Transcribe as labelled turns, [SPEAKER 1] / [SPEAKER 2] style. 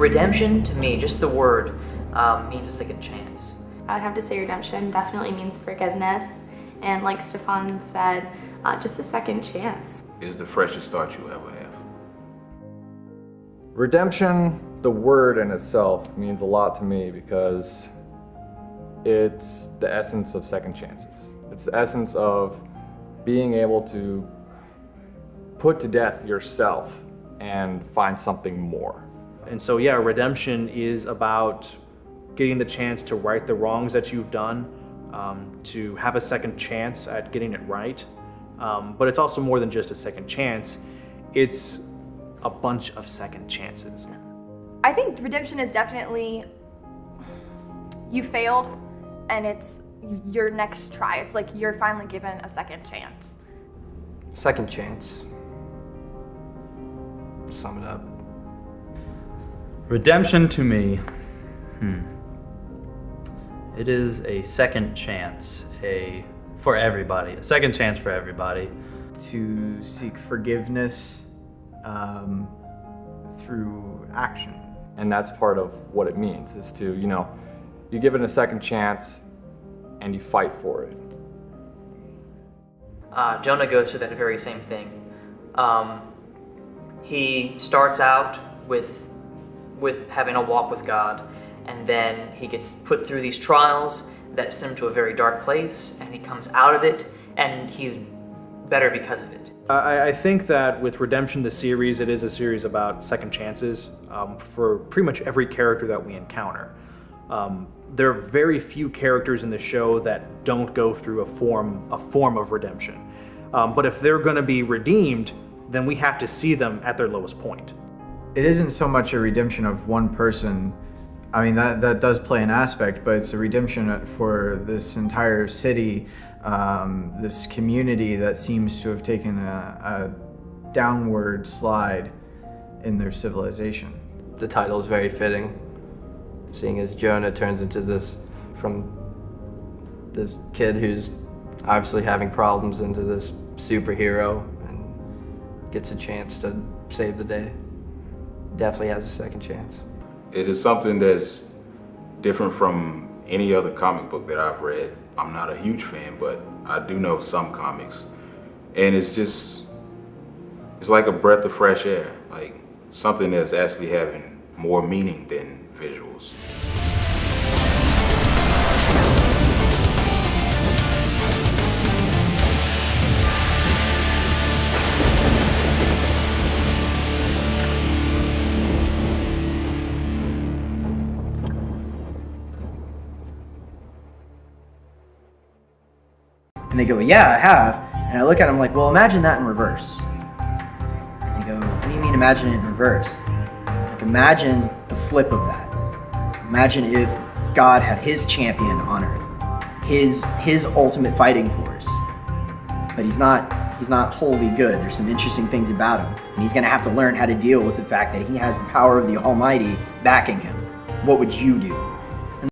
[SPEAKER 1] Redemption, to me, just the word, means a second chance.
[SPEAKER 2] I would have to say redemption definitely means forgiveness, and like Stefan said, just a second chance.
[SPEAKER 3] Is the freshest start you ever have.
[SPEAKER 4] Redemption, the word in itself, means a lot to me because it's the essence of second chances. It's the essence of being able to put to death yourself and find something more.
[SPEAKER 5] And so, yeah, redemption is about getting the chance to right the wrongs that you've done, to have a second chance at getting it right. But it's also more than just a second chance. It's a bunch of second chances.
[SPEAKER 6] I think redemption is definitely, you failed and it's your next try. It's like you're finally given a second chance.
[SPEAKER 7] Second chance. Sum it up.
[SPEAKER 8] Redemption to me, it is a second chance, for everybody, a second chance for everybody.
[SPEAKER 9] To seek forgiveness through action.
[SPEAKER 4] And that's part of what it means, is to, you give it a second chance and you fight for it.
[SPEAKER 1] Jonah goes through that very same thing. He starts out with having a walk with God, and then he gets put through these trials that send him to a very dark place, and he comes out of it, and he's better because of it.
[SPEAKER 5] I think that with Redemption, the series, it is a series about second chances for pretty much every character that we encounter. There are very few characters in the show that don't go through a form of redemption. But if they're going to be redeemed, then we have to see them at their lowest point.
[SPEAKER 9] It isn't so much a redemption of one person. I mean, that does play an aspect, but it's a redemption for this entire city, this community that seems to have taken a downward slide in their civilization.
[SPEAKER 7] The title is very fitting, seeing as Jonah turns into from this kid who's obviously having problems into this superhero and gets a chance to save the day. Definitely has a second chance.
[SPEAKER 3] It is something that's different from any other comic book that I've read. I'm not a huge fan, but I do know some comics. And it's like a breath of fresh air, like something that's actually having more meaning than visuals.
[SPEAKER 10] And they go, yeah, I have. And I look at them like, well, imagine that in reverse. And they go, what do you mean imagine it in reverse? Like, imagine the flip of that. Imagine if God had his champion on earth, his ultimate fighting force. But he's not wholly good. There's some interesting things about him. And he's gonna have to learn how to deal with the fact that he has the power of the Almighty backing him. What would you do?